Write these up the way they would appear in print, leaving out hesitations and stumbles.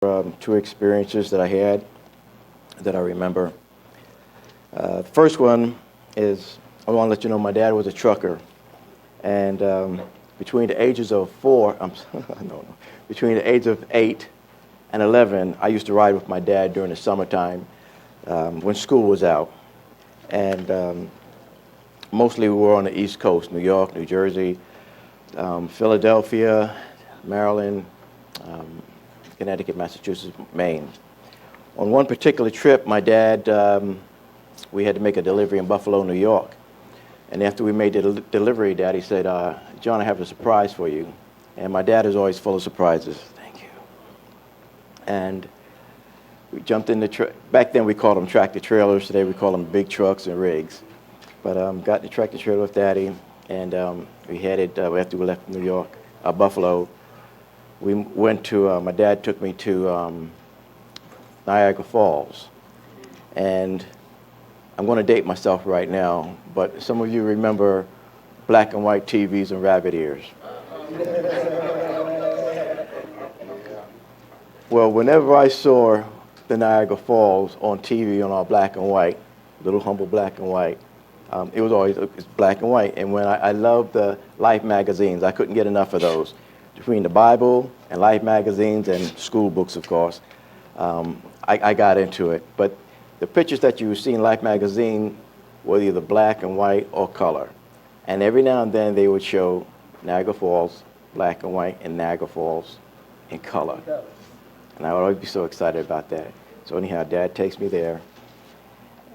two experiences that I had that I remember. The first one is I want to let you know my dad was a trucker, and between the ages of no, between the age of 8 and 11, I used to ride with my dad during the summertime when school was out, and mostly we were on the East Coast: New York, New Jersey, Philadelphia, Maryland, Connecticut, Massachusetts, Maine. On one particular trip, my dad, we had to make a delivery in Buffalo, New York. And after we made the delivery, Daddy said, John, I have a surprise for you. And my dad is always full of surprises. Thank you. And we jumped in the truck. Back then we called them tractor trailers. Today we call them big trucks and rigs. But got the tractor trailer with Daddy, and we headed, after we left New York, Buffalo, we went to, my dad took me to Niagara Falls. And I'm going to date myself right now, but some of you remember black and white TVs and rabbit ears. Well, whenever I saw the Niagara Falls on TV on our black and white, little humble black and white, it was always black and white. And when I loved the Life magazines, I couldn't get enough of those. Between the Bible and Life magazines and school books, of course, I got into it. But the pictures that you see in Life magazine were either black and white or color. And every now and then they would show Niagara Falls, black and white, and Niagara Falls in color. And I would always be so excited about that. So anyhow, Dad takes me there.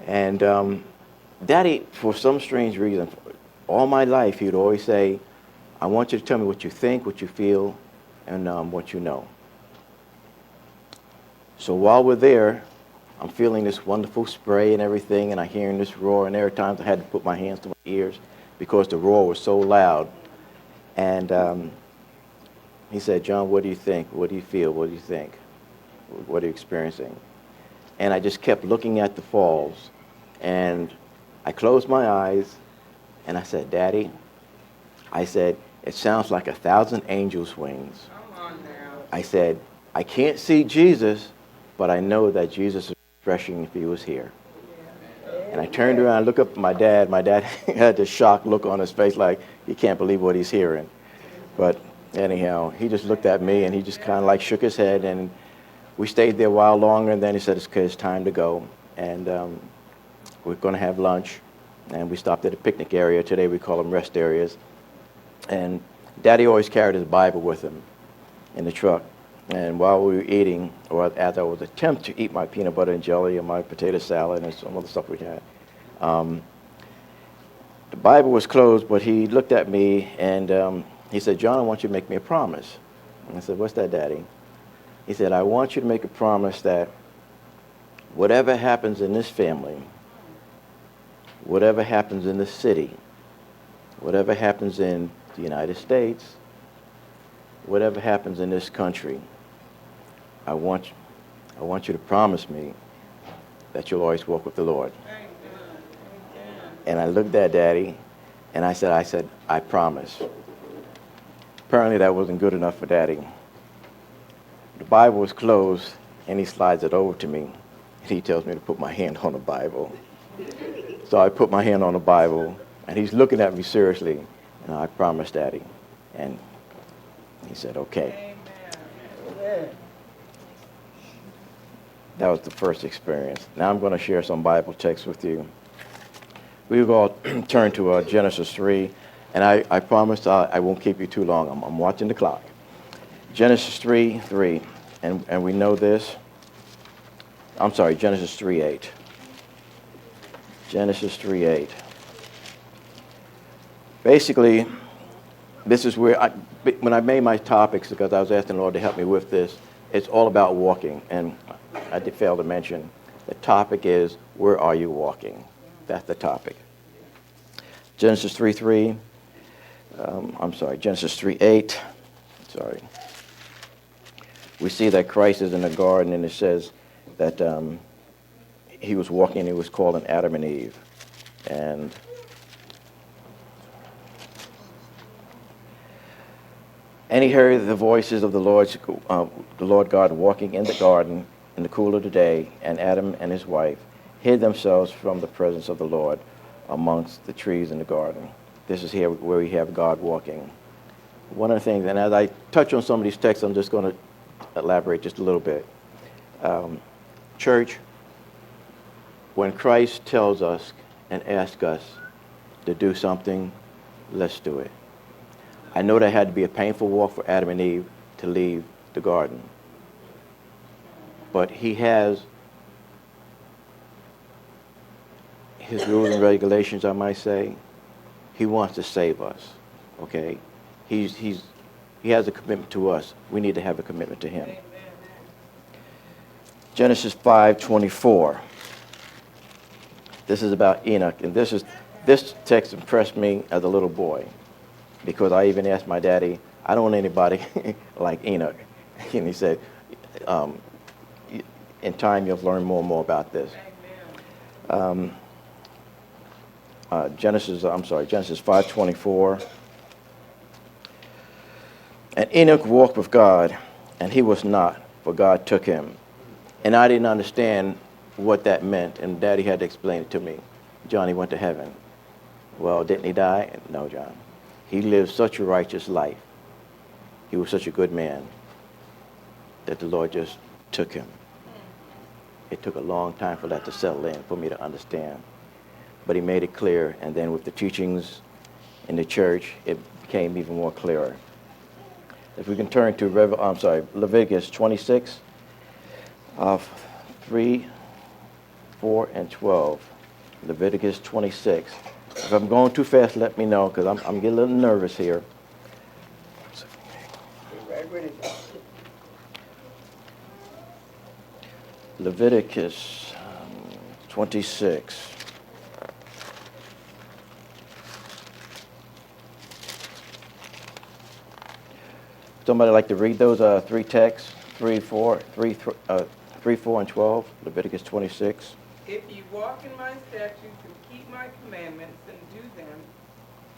And Daddy, for some strange reason, all my life, he would always say, I want you to tell me what you think, what you feel, and what you know. So while we're there, I'm feeling this wonderful spray and everything, and I'm hearing this roar, and there are times I had to put my hands to my ears because the roar was so loud. And he said, John, what do you think? What do you feel? What do you think? What are you experiencing? And I just kept looking at the falls, and I closed my eyes, and I said, Daddy, I said, it sounds like 1,000 angels' wings. Come on now. I said, I can't see Jesus, but I know that Jesus is refreshing if he was here. And I turned around and looked up at my dad. My dad had this shocked look on his face like he can't believe what he's hearing. But anyhow, he just looked at me and he just kind of like shook his head, and we stayed there a while longer, and then he said, it's time to go. And we're going to have lunch. And we stopped at a picnic area. Today we call them rest areas. And Daddy always carried his Bible with him in the truck. And while we were eating, or as I was attempting to eat my peanut butter and jelly and my potato salad and some other stuff we had, the Bible was closed, but he looked at me and he said, John, I want you to make me a promise. And I said, what's that, Daddy? He said, I want you to make a promise that whatever happens in this family, whatever happens in this city, whatever happens in the United States, whatever happens in this country, I want you to promise me that you'll always walk with the Lord. And I looked at Daddy, and I said, I promise. Apparently that wasn't good enough for Daddy. The Bible was closed, and he slides it over to me, and he tells me to put my hand on the Bible. So I put my hand on the Bible, and he's looking at me seriously, and I promised, Daddy. And he said, okay. Amen. That was the first experience. Now I'm going to share some Bible texts with you. We will all turn to Genesis 3, and I promise I won't keep you too long. I'm watching the clock. Genesis 3:3, and we know this. I'm sorry, Genesis 3:8. Genesis 3:8. Basically, this is where when I made my topics, because I was asking the Lord to help me with this, it's all about walking. And I did fail to mention, the topic is, where are you walking? That's the topic. Genesis 3:3. Genesis 3:8. Sorry. We see that Christ is in the garden, and it says that he was walking, he was calling Adam and Eve. And And he heard the voices of the Lord God walking in the garden in the cool of the day, and Adam and his wife hid themselves from the presence of the Lord amongst the trees in the garden. This is here where we have God walking. One of the things, and as I touch on some of these texts, I'm just going to elaborate just a little bit. Church, when Christ tells us and asks us to do something, let's do it. I know that had to be a painful walk for Adam and Eve to leave the garden. But he has his rules and regulations, I might say. He wants to save us, okay? He has a commitment to us. We need to have a commitment to him. Genesis 5:24. This is about Enoch, and this text impressed me as a little boy, because I even asked my daddy, I don't want anybody like Enoch. And he said, in time you'll learn more and more about this. Genesis 5:24. And Enoch walked with God, and he was not, for God took him. And I didn't understand what that meant, and Daddy had to explain it to me. Johnny went to heaven. Well, didn't he die? No, John. He lived such a righteous life. He was such a good man that the Lord just took him. It took a long time for that to settle in, for me to understand. But he made it clear, and then with the teachings in the church, it became even more clearer. If we can turn to Leviticus 26, 3, 4, and 12. Leviticus 26. If I'm going too fast, let me know, because I'm getting a little nervous here. Leviticus 26. Somebody like to read those three texts, 3, 4, and 12, Leviticus 26. If you walk in my statutes and keep my commandments and do them,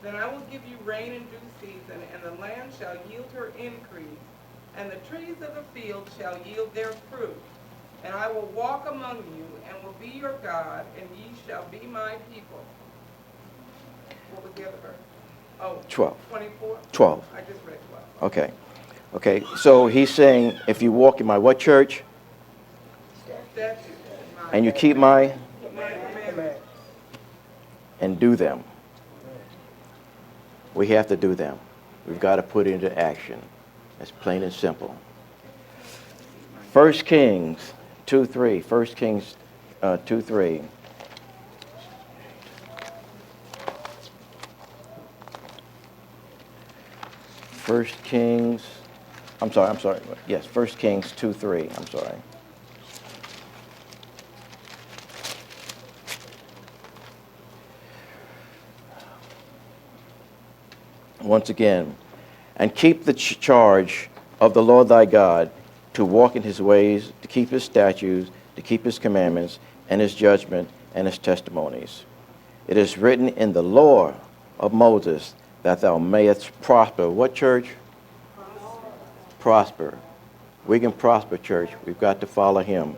then I will give you rain in due season, and the land shall yield her increase, and the trees of the field shall yield their fruit. And I will walk among you, and will be your God, and ye shall be my people. What was the other verse? Oh, 12. 24? 12. I just read 12. Okay, so he's saying, if you walk in my what church? Statutes. And you keep my commandments. And do them. We have to do them. We've got to put it into action. It's plain and simple. 1 Kings 2:3. 1 Kings 2:3. Yes, 1 Kings 2:3. I'm sorry. Once again, and keep the charge of the Lord thy God, to walk in his ways, to keep his statutes, to keep his commandments, and his judgment, and his testimonies. It is written in the law of Moses that thou mayest prosper. What, church? Prosper. We can prosper, church. We've got to follow him.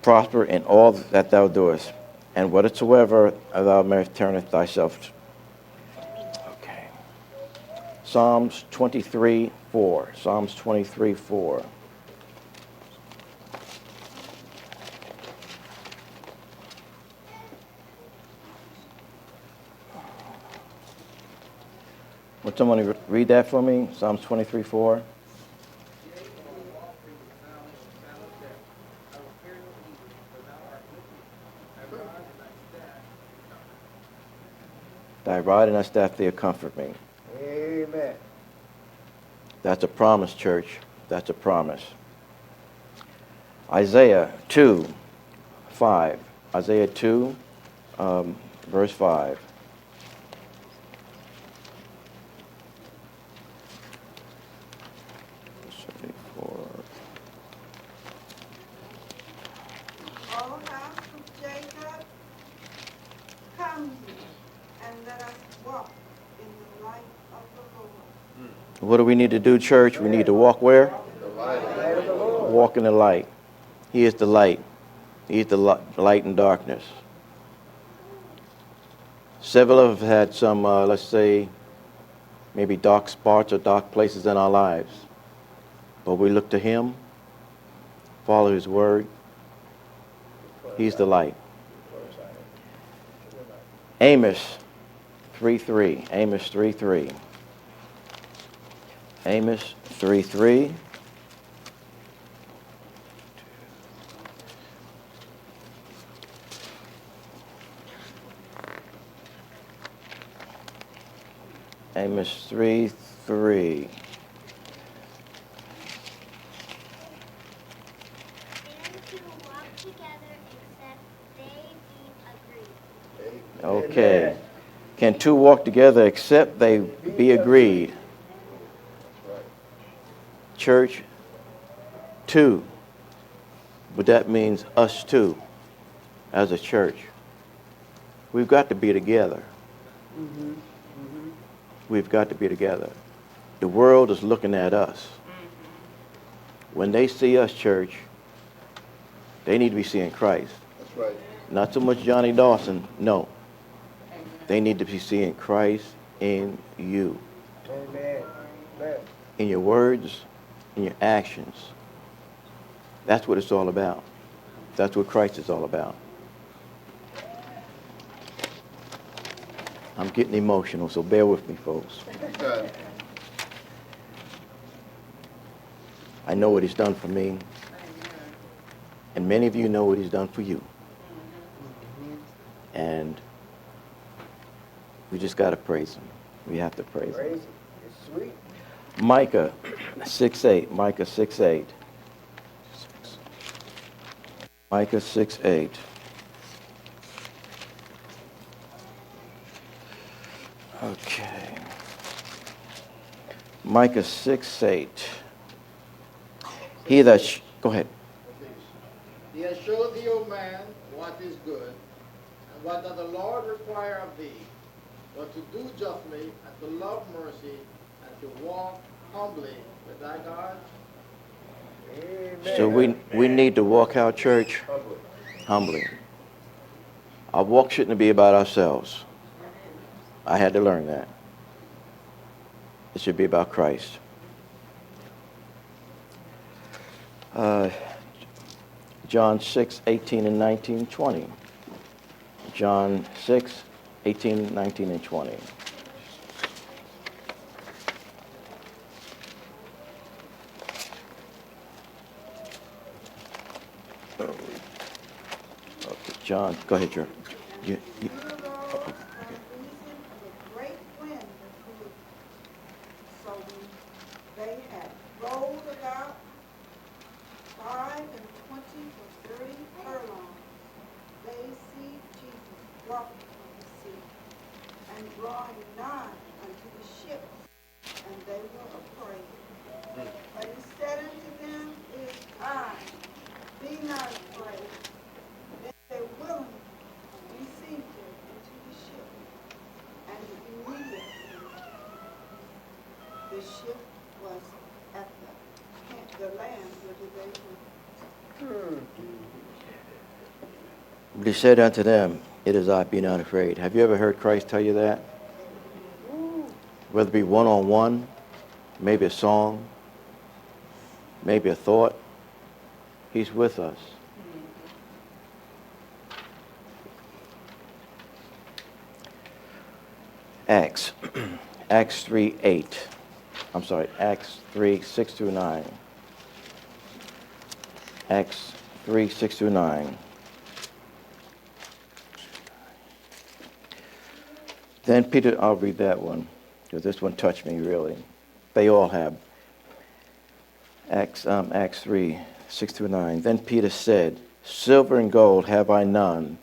Prosper in all that thou doest, and whatsoever thou mayest turneth thyself. Okay. Psalms 23:4. Psalms 23:4. Would someone read that for me? Psalms 23:4. Thy rod and thy staff, they comfort me. Amen. That's a promise, church. That's a promise. Isaiah 2:5. Isaiah 2, verse 5. O house of Jacob, come ye, and let us walk in the light of the Lord. What do we need to do, church? We need to walk where? Walk in the light. He is the light. He is the light in darkness. Several of us had some, let's say, maybe dark spots or dark places in our lives. But we look to him, follow his word. He's the light. Amos 3:3. Amos 3:3. Amos 3:3. Amos 3:3. Okay. Can two walk together except they be agreed? Church, two. But that means us too, as a church. We've got to be together. We've got to be together. The world is looking at us. When they see us, church, they need to be seeing Christ. That's right. Not so much Johnny Dawson, no. They need to be seeing Christ in you. Amen. Amen. In your words, in your actions. That's what it's all about. That's what Christ is all about. I'm getting emotional, so bear with me, folks. Good. I know what he's done for me, and many of you know what he's done for you. And we just got to praise him. We have to praise him. Praise him. It's sweet. Micah 6:8. Micah 6:8. Micah 6:8. Okay. Micah 6:8. He that go ahead. He has showed thee, O man, what is good, and what doth the Lord require of thee, but to do justly, and to love mercy, and to walk humbly with thy God. Amen. So we need to walk out, church, humbly. Our walk shouldn't be about ourselves. I had to learn that. It should be about Christ. John 6:18 and 19, 20. John 6:18, 19, and 20. Okay, John, go ahead, John. Great wind blew. So they had rolled about 25 or 30 furlongs. They see Jesus walking on the sea and drawing nigh unto the ships, and they were afraid. But he said unto them, "It is I, be not afraid." Then they willingly received him into the ship, and immediately the ship was at the land whither they went. But he said unto them, "It is I, be not afraid." Have you ever heard Christ tell you that? Whether it be one-on-one, maybe a song, maybe a thought, he's with us. Acts 3:8. I'm sorry, Acts 3:6 through 9. Acts 3:6 through 9. Then Peter, I'll read that one, because this one touched me really. They all have. Acts 3:6 through 9. Then Peter said, "Silver and gold have I none,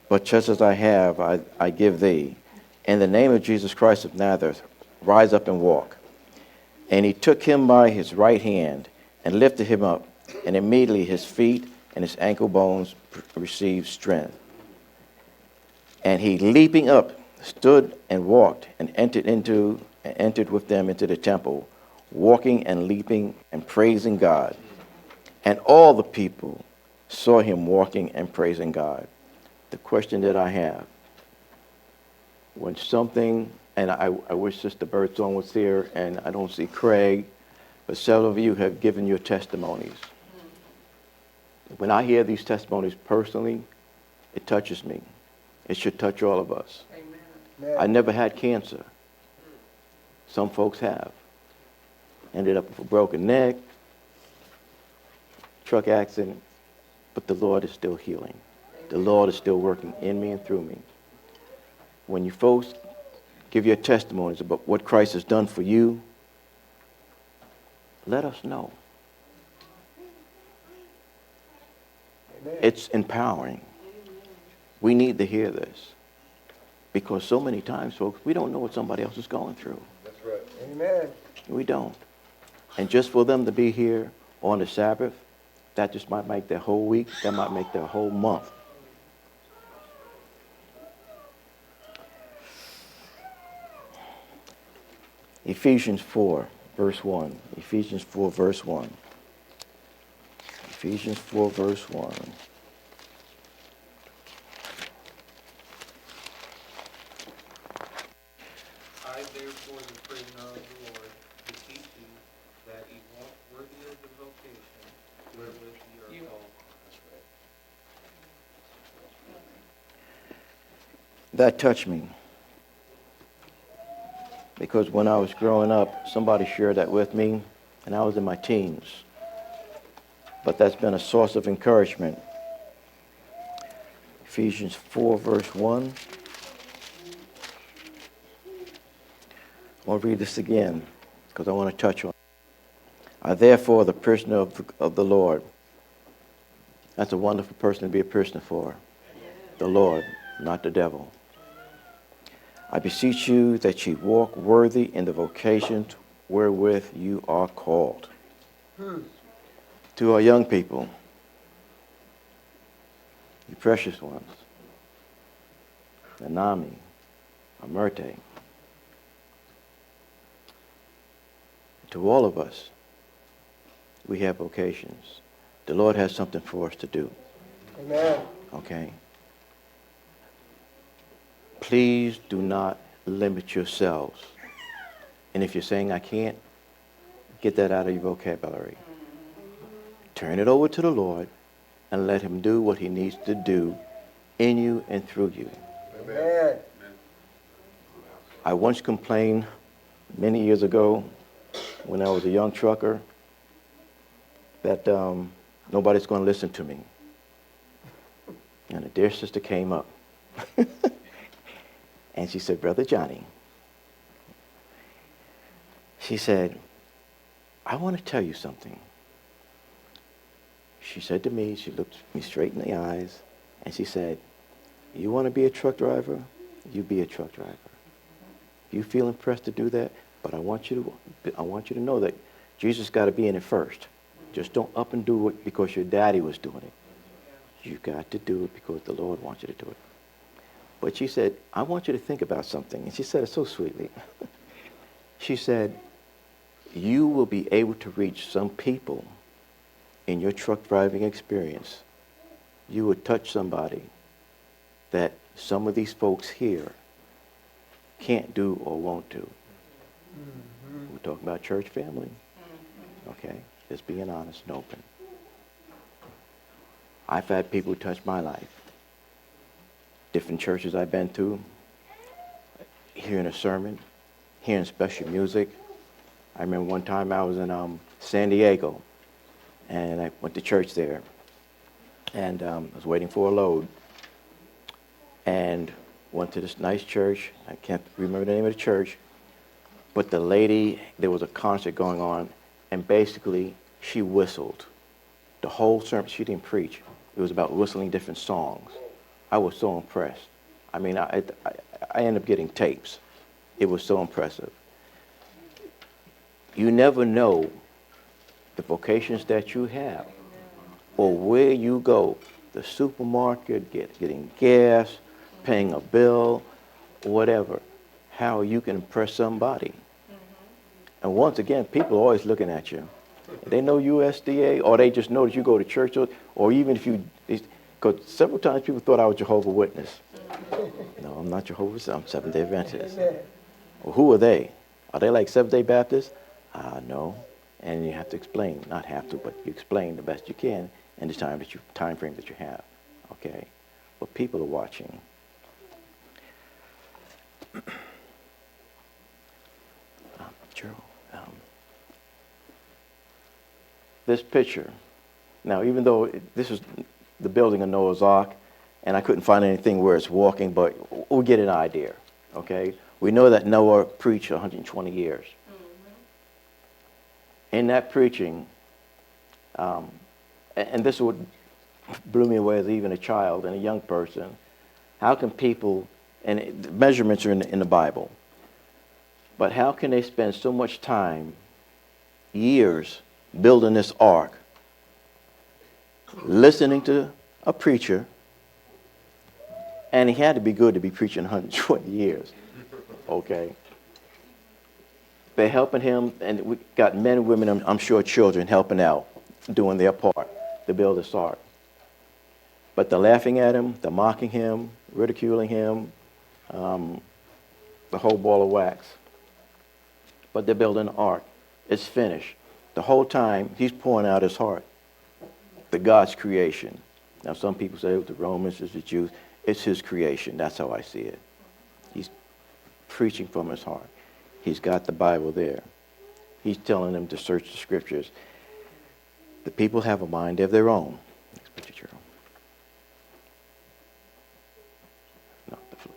but just as I have, I give thee. In the name of Jesus Christ of Nazareth, rise up and walk." And he took him by his right hand and lifted him up, and immediately his feet and his ankle bones received strength. And he, leaping up, stood and walked, and entered with them into the temple, walking and leaping and praising God. And all the people saw him walking and praising God. The question that I have, when something, and I wish Sister Birdsong was here, and I don't see Craig, but several of you have given your testimonies. When I hear these testimonies personally, it touches me. It should touch all of us. Amen. I never had cancer. Some folks have. Ended up with a broken neck, truck accident, but the Lord is still healing. The Lord is still working in me and through me. When you folks give your testimonies about what Christ has done for you, let us know. Amen. It's empowering. We need to hear this. Because so many times, folks, we don't know what somebody else is going through. That's right. Amen. We don't. And just for them to be here on the Sabbath, that just might make their whole week, that might make their whole month. Ephesians 4, verse 1. Ephesians 4, verse 1. Ephesians 4, verse 1. I therefore, the prisoner of the Lord, beseech you that ye walk worthy of the vocation wherewith ye are called. That touched me. Because when I was growing up, somebody shared that with me, and I was in my teens. But that's been a source of encouragement. Ephesians 4, verse 1. I'll read this again, because I want to touch on it. I therefore, the prisoner of the Lord. That's a wonderful person to be a prisoner for. The Lord, not the devil. I beseech you that ye walk worthy in the vocations wherewith you are called. To our young people, you precious ones, Nanami, Amerte, to all of us, we have vocations. The Lord has something for us to do. Amen. Okay? Please do not limit yourselves. And if you're saying, I can't, get that out of your vocabulary. Turn it over to the Lord and let him do what he needs to do in you and through you. Amen. I once complained many years ago when I was a young trucker that nobody's going to listen to me. And a dear sister came up. And she said, Brother Johnny, she said, I want to tell you something. She said to me, she looked me straight in the eyes, and she said, you want to be a truck driver? You be a truck driver. You feel impressed to do that, but I want you to know that Jesus got to be in it first. Just don't up and do it because your daddy was doing it. You got to do it because the Lord wants you to do it. But she said, I want you to think about something. And she said it so sweetly. She said, you will be able to reach some people in your truck driving experience. You would touch somebody that some of these folks here can't do or won't do. We're talking about church family. Okay? Just being honest and open. I've had people touch my life. Different churches I've been to, hearing a sermon, hearing special music. I remember one time I was in San Diego, and I went to church there, and I was waiting for a load, and went to this nice church. I can't remember the name of the church, but the lady, there was a concert going on, and basically she whistled. The whole sermon, she didn't preach. It was about whistling different songs. I was so impressed. I mean, I ended up getting tapes. It was so impressive. You never know the vocations that you have or where you go, the supermarket, getting gas, paying a bill, whatever, how you can impress somebody. And once again, people are always looking at you. They know USDA, or they just know that you go to church, or even if you, because several times people thought I was Jehovah's Witness. No, I'm not Jehovah's, I'm Seventh-day Adventist. Amen. Well, who are they? Are they like Seventh-day Baptists? No. And you have to explain, not have to, but you explain the best you can in the time frame that you have. Okay? But people are watching. Gerald, this picture. Now, even though this is the building of Noah's Ark, and I couldn't find anything where it's walking, but we'll get an idea. Okay? We know that Noah preached 120 years. In that preaching, and this is what blew me away as even a child and a young person, how can people, and the measurements are in the Bible, but how can they spend so much time, years, building this ark, listening to a preacher, and he had to be good to be preaching 120 years, okay? They're helping him, and we got men and women, I'm sure children, helping out, doing their part to build this ark. But they're laughing at him, they're mocking him, ridiculing him, the whole ball of wax. But they're building an ark. It's finished. The whole time, he's pouring out his heart, the God's creation. Now, some people say it was the Romans, it's the Jews. It's his creation. That's how I see it. He's preaching from his heart. He's got the Bible there. He's telling them to search the scriptures. The people have a mind of their own. Next picture, Gerald. No, the flood.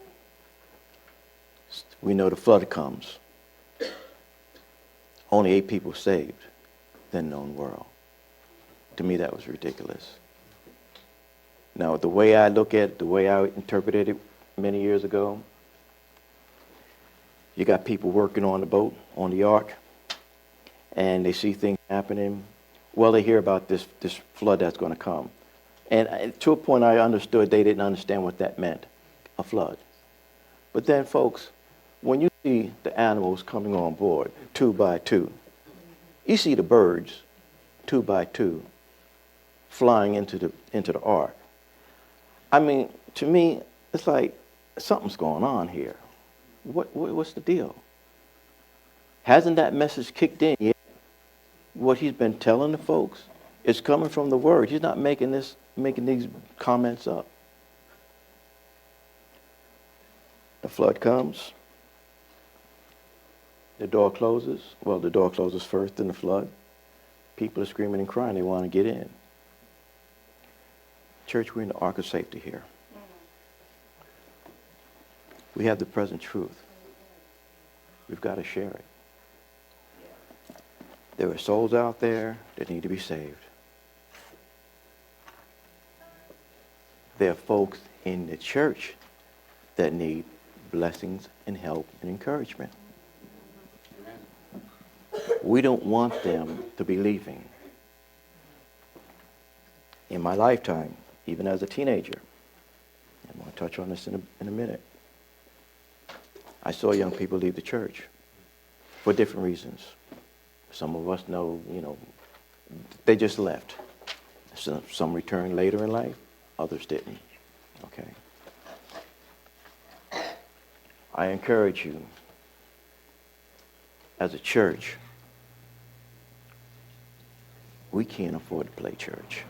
We know the flood comes. Only 8 people saved, then known world. To me, that was ridiculous. Now, the way I look at it, the way I interpreted it many years ago, you got people working on the boat, on the ark, and they see things happening. Well, they hear about this flood that's going to come. And to a point, I understood they didn't understand what that meant, a flood. But then, folks, when you see the animals coming on board, 2 by 2, you see the birds, 2 by 2, flying into the ark. I mean, to me, it's like something's going on here. What's the deal? Hasn't that message kicked in yet? What he's been telling the folks is coming from the Word. He's not making these comments up. The flood comes. The door closes. Well, the door closes first, then the flood. People are screaming and crying. They want to get in. Church, we're in the ark of safety here. We have the present truth. We've got to share it. There are souls out there that need to be saved. There are folks in the church that need blessings and help and encouragement. We don't want them to be leaving. In my lifetime, even as a teenager, I'm going to touch on this in a minute, I saw young people leave the church for different reasons. Some of us know, they just left. Some returned later in life, others didn't. Okay. I encourage you, as a church, we can't afford to play church.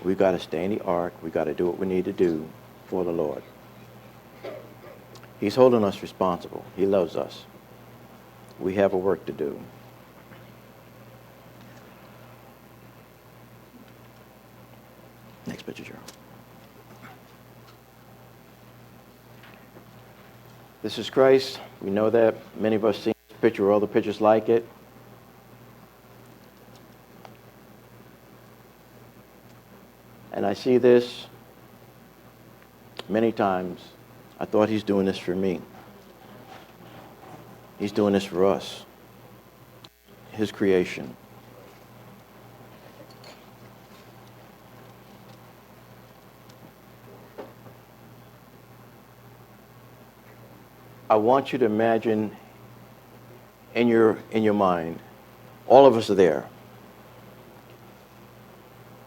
We've got to stay in the ark. We've got to do what we need to do for the Lord. He's holding us responsible. He loves us. We have a work to do. Next picture, Gerald. This is Christ. We know that. Many of us seen this picture or other pictures like it. And I see this many times. I thought he's doing this for me. He's doing this for us. His creation. I want you to imagine in your mind, all of us are there.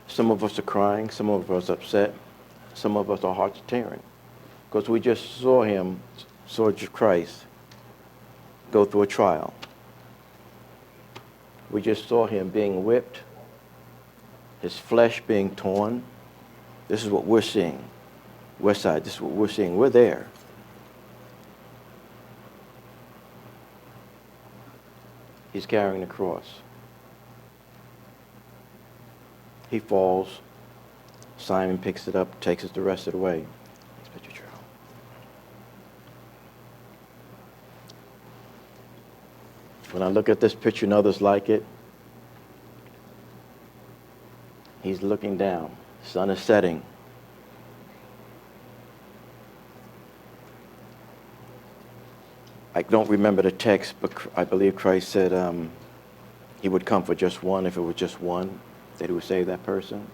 Some of us are crying, some of us are upset, some of us our hearts are tearing. Because we just saw Christ go through a trial. We just saw him being whipped, his flesh being torn. This is what we're seeing. Westside, this is what we're seeing. We're there. He's carrying the cross. He falls. Simon picks it up, takes it the rest of the way. Next picture, Cheryl. When I look at this picture and others like it, he's looking down. The sun is setting. I don't remember the text, but I believe Christ said he would come for just one. If it was just one, that he would save that person.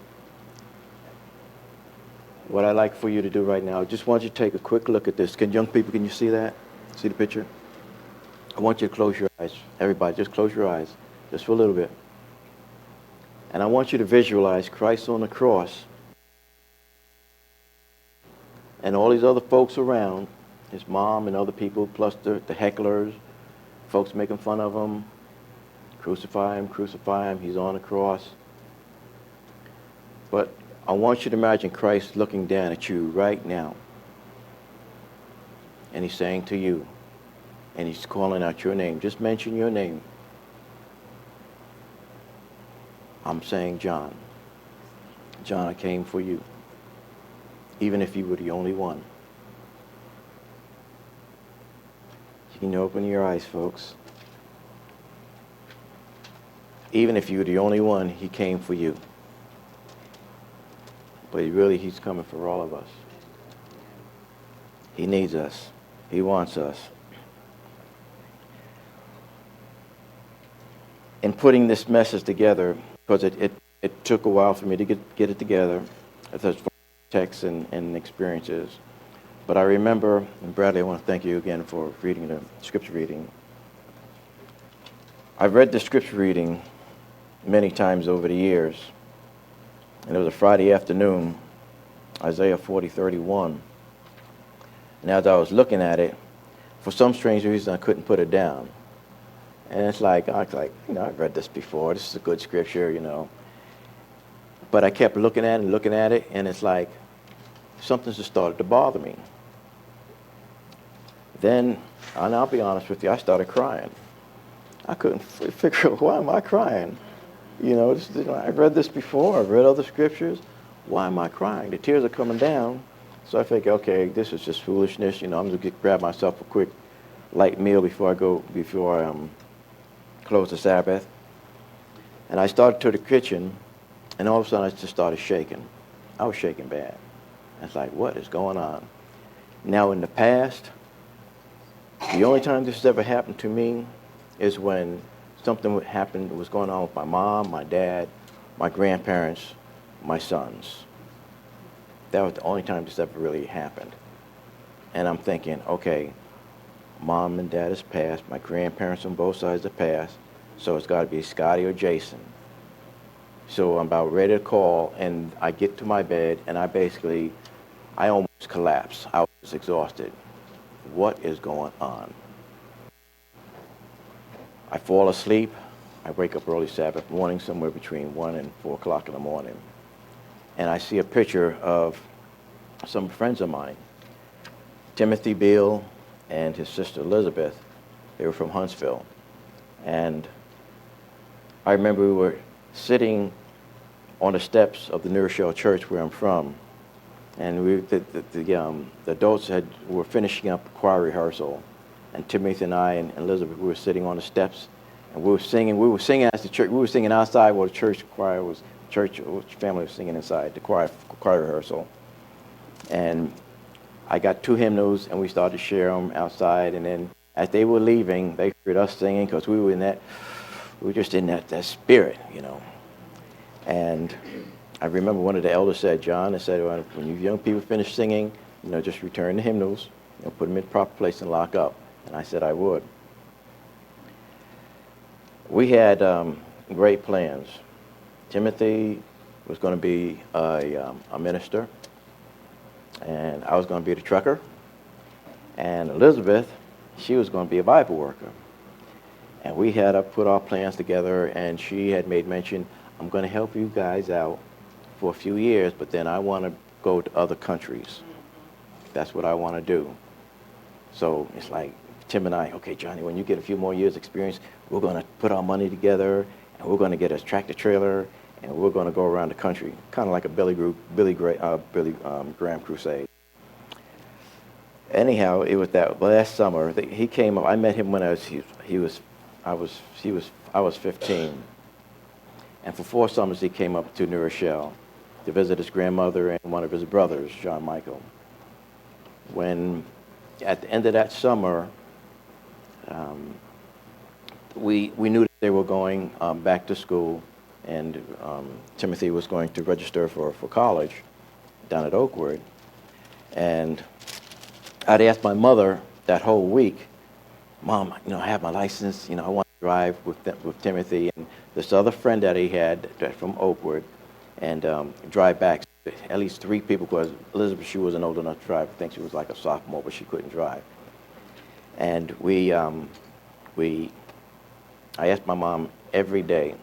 What I'd like for you to do right now, I just want you to take a quick look at this. Young people, can you see that? See the picture? I want you to close your eyes. Everybody, just close your eyes, just for a little bit. And I want you to visualize Christ on the cross and all these other folks around, his mom and other people, plus the hecklers, folks making fun of him. Crucify him, he's on the cross. But I want you to imagine Christ looking down at you right now. And he's saying to you, and he's calling out your name. Just mention your name. I'm saying John. John, I came for you. Even if you were the only one. You can open your eyes, folks. Even if you were the only one, he came for you. But he's coming for all of us. He needs us. He wants us. In putting this message together, because it took a while for me to get it together, as texts and experiences. But I remember, and Bradley, I want to thank you again for reading the scripture reading. I've read the scripture reading many times over the years. And it was a Friday afternoon, Isaiah 40:31. And as I was looking at it, for some strange reason, I couldn't put it down. And it's like, I've read this before. This is a good scripture, But I kept looking at it, and it's like something just started to bother me. Then, and I'll be honest with you, I started crying. I couldn't figure out, why am I crying? I've read this before. I've read other scriptures. Why am I crying? The tears are coming down. So I think, okay, this is just foolishness. I'm going to grab myself a quick light meal before I close the Sabbath. And I started to the kitchen, and all of a sudden I just started shaking. I was shaking bad. It's like, what is going on? Now, in the past, the only time this has ever happened to me is when something was going on with my mom, my dad, my grandparents, my sons. That was the only time this ever really happened. And I'm thinking, okay, mom and dad has passed, my grandparents on both sides have passed, so it's got to be Scotty or Jason. So I'm about ready to call, and I get to my bed, and I almost collapsed. I was exhausted. What is going on? I fall asleep. I wake up early Sabbath morning, somewhere between 1 and 4 o'clock in the morning. And I see a picture of some friends of mine, Timothy Beale and his sister Elizabeth. They were from Huntsville. And I remember we were sitting on the steps of the New Rochelle Church where I'm from. And the adults were finishing up choir rehearsal. And Timothy and I and Elizabeth, we were sitting on the steps, and we were singing as the church. We were singing outside while the church family was singing inside the choir rehearsal. And I got 2 hymnals, and we started to share them outside. And then as they were leaving, they heard us singing because we were just in that spirit, And I remember one of the elders said, John, well, when you young people finish singing, just return the hymnals, put them in the proper place and lock up. And I said I would. we had great plans. Timothy was going to be a minister, and I was going to be the trucker. And Elizabeth, she was going to be a Bible worker. And we had put our plans together, and she had made mention, I'm going to help you guys out for a few years, but then I want to go to other countries. That's what I want to do. So it's like Tim and I, okay, Johnny, when you get a few more years experience, we're going to put our money together, and we're going to get a tractor trailer, and we're going to go around the country, kind of like a Billy Graham crusade. Anyhow, it was that last summer that he came up. I met him when I was 15, and for 4 summers he came up to New Rochelle to visit his grandmother and one of his brothers, John Michael. When at the end of that summer, we knew that they were going back to school, and Timothy was going to register for college down at Oakwood. And I'd asked my mother that whole week, Mom, I have my license, I want to drive with Timothy and this other friend that he had from Oakwood, and drive back. At least 3 people, because Elizabeth, she wasn't old enough to drive. I think she was like a sophomore, but she couldn't drive. And I asked my mom every day,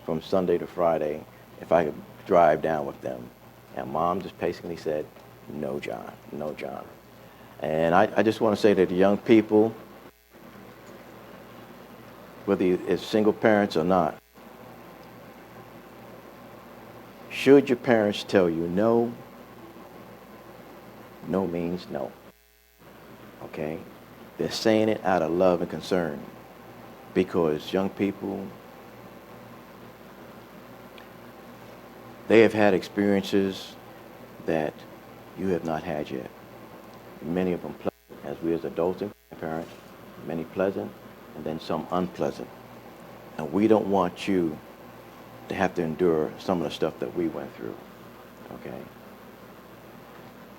from Sunday to Friday, if I could drive down with them. And Mom just basically said, no, John, no, John. And I just want to say to the young people, whether it's single parents or not, should your parents tell you no, no means no. Okay? They're saying it out of love and concern, because young people, they have had experiences that you have not had yet. Many of them pleasant, as we as adults and parents, many pleasant, and then some unpleasant. And we don't want you to have to endure some of the stuff that we went through, okay?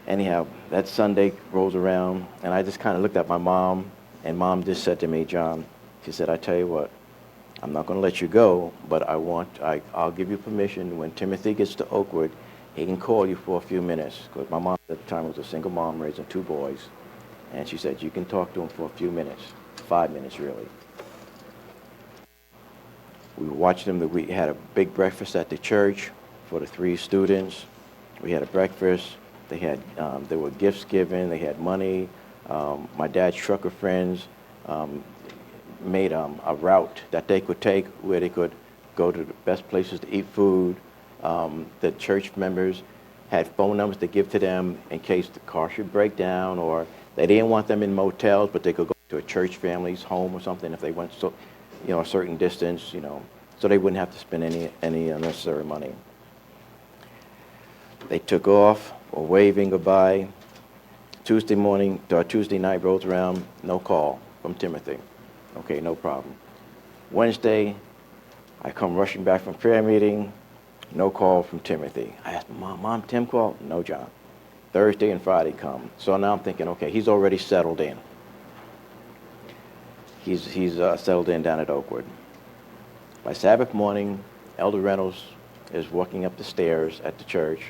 Anyhow, that Sunday rolls around, and I just kind of looked at my mom, and Mom just said to me, John, she said, I tell you what, I'm not going to let you go, but I'll give you permission when Timothy gets to Oakwood, he can call you for a few minutes, because my mom at the time was a single mom raising 2 boys, and she said, you can talk to him for a few minutes, 5 minutes really. We watched them. We had a big breakfast at the church for the 3 students. We had a breakfast. There were gifts given. They had money. My dad's trucker friends made a route that they could take where they could go to the best places to eat food. The church members had phone numbers to give to them in case the car should break down, or they didn't want them in motels, but they could go to a church family's home or something if they went a certain distance, so they wouldn't have to spend any unnecessary money. They took off, were waving goodbye. Tuesday night rolls around, no call from Timothy. Okay, no problem. Wednesday, I come rushing back from prayer meeting, no call from Timothy. I asked Mom, Tim called? No, John. Thursday and Friday come. So now I'm thinking, okay, he's already settled in. He's settled in down at Oakwood. By Sabbath morning, Elder Reynolds is walking up the stairs at the church,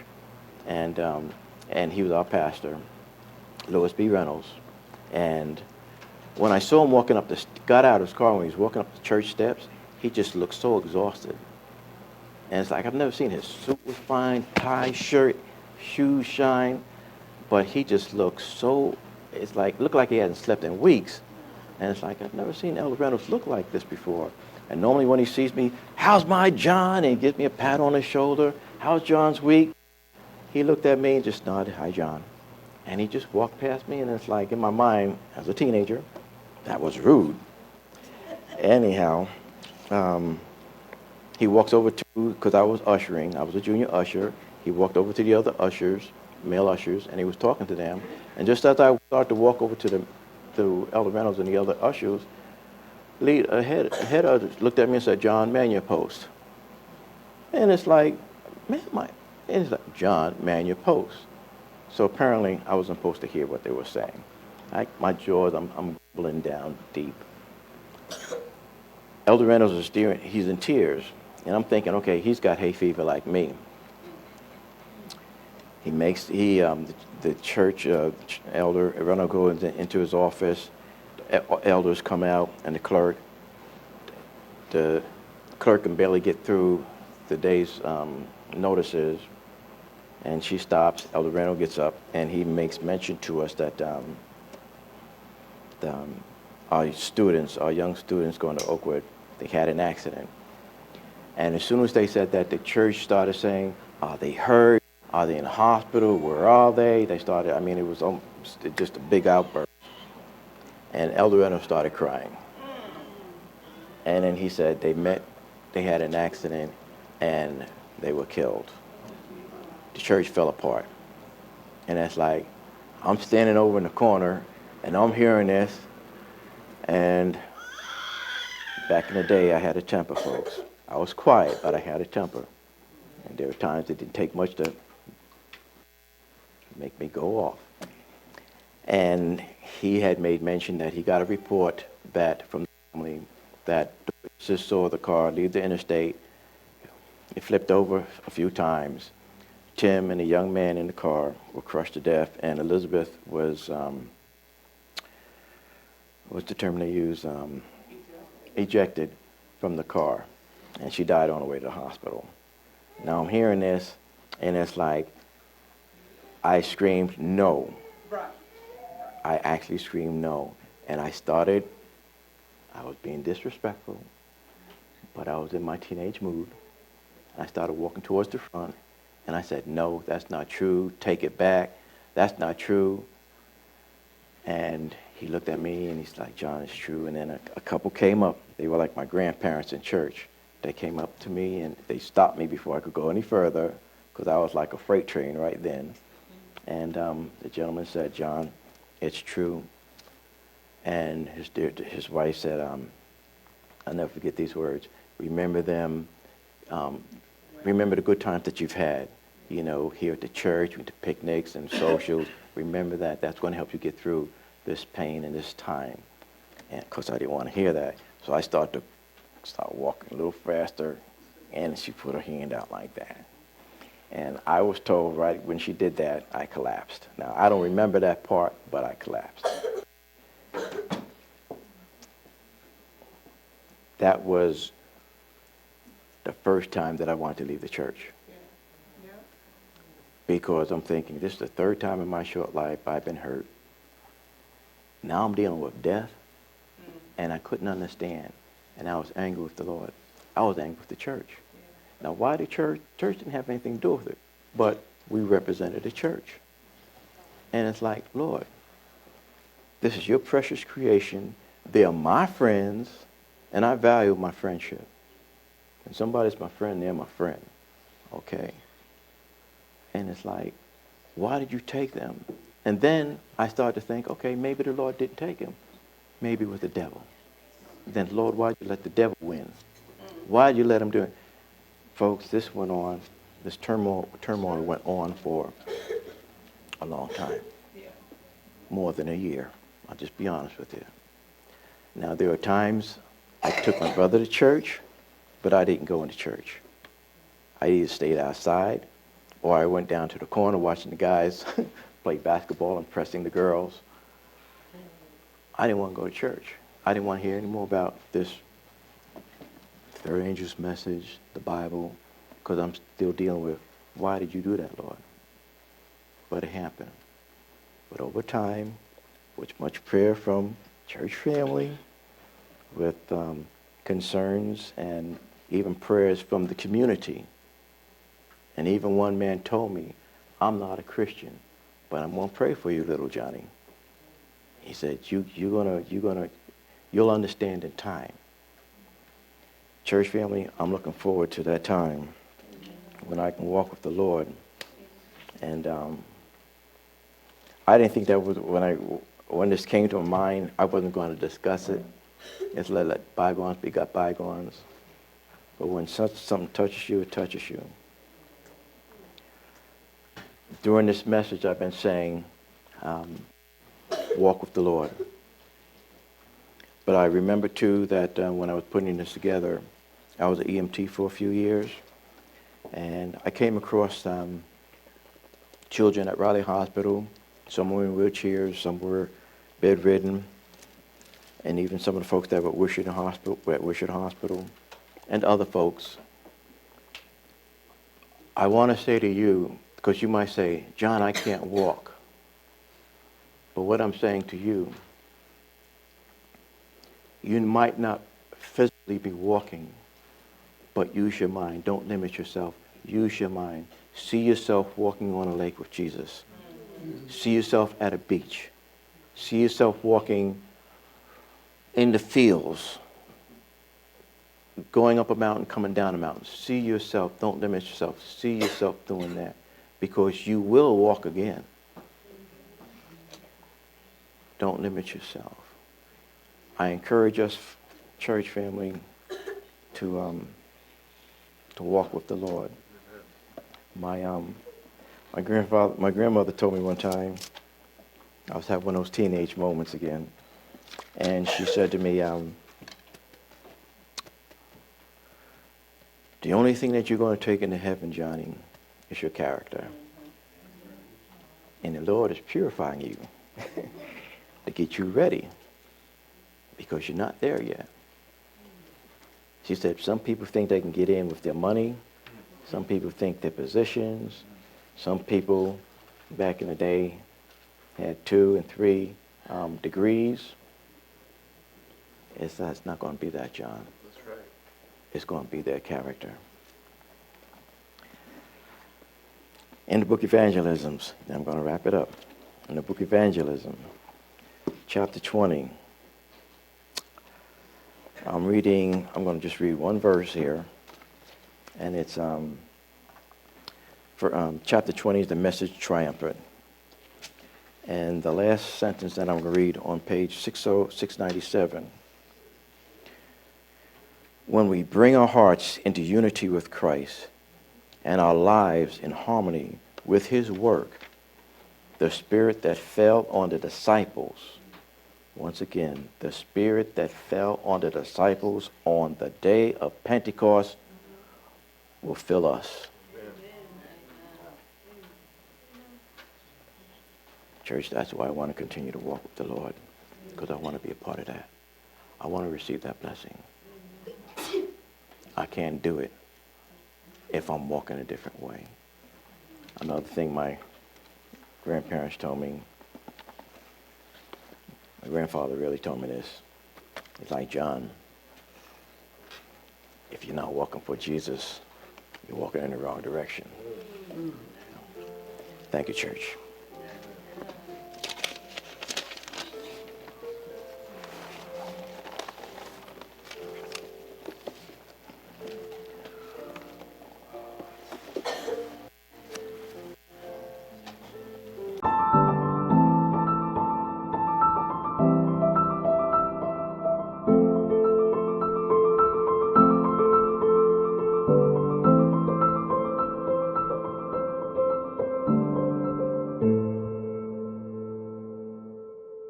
and he was our pastor, Louis B. Reynolds. And when I saw him got out of his car when he was walking up the church steps, he just looked so exhausted. And it's like, I've never seen his suit was fine, tie, shirt, shoes shine, but he just looked looked like he hadn't slept in weeks. And it's like, I've never seen Elder Reynolds look like this before. And normally when he sees me, how's my John? And he gives me a pat on the shoulder. How's John's week? He looked at me and just nodded, hi, John. And he just walked past me, and it's like, in my mind, as a teenager, that was rude. Anyhow, he walks over because I was ushering. I was a junior usher. He walked over to the other ushers, male ushers, and he was talking to them. And just as I started to walk over to Elder Reynolds and the other ushers, head ushers looked at me and said, John, man your post. And it's like, John, man your post. So apparently I wasn't supposed to hear what they were saying. My jaws, I'm bubbling down deep. Elder Reynolds is steering, he's in tears. And I'm thinking, okay, he's got hay fever like me. The church elder, Reynolds goes into his office, elders come out, and the clerk can barely get through the day's notices, and she stops. Elder Reynolds gets up, and he makes mention to us that our young students going to Oakwood, they had an accident. And as soon as they said that, the church started saying, are they hurt? Are they in the hospital? Where are they? They started, it was just a big outburst. And Elder Reynolds started crying. And then he said they had an accident, and they were killed. The church fell apart. And that's like, I'm standing over in the corner, and I'm hearing this, and back in the day, I had a temper, folks. I was quiet, but I had a temper. And there were times it didn't take much to make me go off. And he had made mention that he got a report that from the family that the witnesses saw the car leave the interstate. It flipped over a few times. Tim and the young man in the car were crushed to death, and Elizabeth was, what's the term they use? Ejected from the car, and she died on the way to the hospital. Now I'm hearing this, and it's like, I screamed no. Right. I actually screamed no. And I was being disrespectful, but I was in my teenage mood. I started walking towards the front, and I said, no, that's not true. Take it back. That's not true. And he looked at me, and he's like, John, it's true. And then a couple came up. They were like my grandparents in church. They came up to me, and they stopped me before I could go any further, because I was like a freight train right then. And the gentleman said, John, it's true. And his wife said, I'll never forget these words. Remember them. Remember the good times that you've had, here at the church, with the picnics and socials. Remember that. That's going to help you get through this pain and this time. And of course, I didn't want to hear that. So I started walking a little faster, and she put her hand out like that. And I was told right when she did that, I collapsed. Now, I don't remember that part, but I collapsed. That was the first time that I wanted to leave the church. Yeah. Because I'm thinking, this is the third time in my short life I've been hurt. Now I'm dealing with death, and I couldn't understand. And I was angry with the Lord. I was angry with the church. Now, why the church? Church didn't have anything to do with it, but we represented the church. And it's like, Lord, this is your precious creation. They are my friends, and I value my friendship. When somebody's my friend, they're my friend, okay? And it's like, why did you take them? And then I started to think, okay, maybe the Lord didn't take him. Maybe it was the devil. Then, Lord, why did you let the devil win? Why did you let him do it? Folks, this turmoil went on for a long time. Yeah. More than a year. I'll just be honest with you. Now, there are times I took my brother to church, but I didn't go into church. I either stayed outside, or I went down to the corner watching the guys play basketball and pressing the girls. I didn't want to go to church. I didn't want to hear any more about this third angel's message, the Bible, because I'm still dealing with, why did you do that, Lord? But it happened. But over time, with much prayer from church family, with concerns and even prayers from the community, and even one man told me, I'm not a Christian, but I'm going to pray for you, little Johnny. He said, you'll understand in time. Church family, I'm looking forward to that time when I can walk with the Lord. And I didn't think that was, when this came to my mind, I wasn't going to discuss it. Just let bygones be bygones. But when something touches you, it touches you. During this message, I've been saying, walk with the Lord. But I remember, too, that when I was putting this together, I was an EMT for a few years, and I came across children at Raleigh Hospital. Some were in wheelchairs, some were bedridden, and even some of the folks that were at Wishart Hospital, and other folks. I want to say to you, because you might say, John, I can't walk. But what I'm saying to you, you might not physically be walking, but use your mind. Don't limit yourself. Use your mind. See yourself walking on a lake with Jesus. See yourself at a beach. See yourself walking in the fields, going up a mountain, coming down a mountain. See yourself. Don't limit yourself. See yourself doing that, because you will walk again. Don't limit yourself. I encourage us, church family, to walk with the Lord. My grandmother told me one time, I was having one of those teenage moments again, and she said to me, the only thing that you're going to take into heaven, Johnny, is your character. And the Lord is purifying you to get you ready, because you're not there yet. She said, some people think they can get in with their money. Some people think their positions. Some people, back in the day, had 2 and 3 degrees. It's not going to be that, John. That's right. It's going to be their character. In the book Evangelisms, I'm going to wrap it up. In the book Evangelism, chapter 20, I'm going to just read one verse here, and it's chapter 20 is the Message Triumphant. And the last sentence that I'm going to read on page 697. When we bring our hearts into unity with Christ and our lives in harmony with his work, the Spirit that fell on the disciples, once again, the Spirit that fell on the disciples on the day of Pentecost will fill us. Church, that's why I want to continue to walk with the Lord, because I want to be a part of that. I want to receive that blessing. I can't do it if I'm walking a different way. Another thing my grandparents told me, my grandfather really told me this. It's like, John, if you're not walking for Jesus, you're walking in the wrong direction. Thank you, church.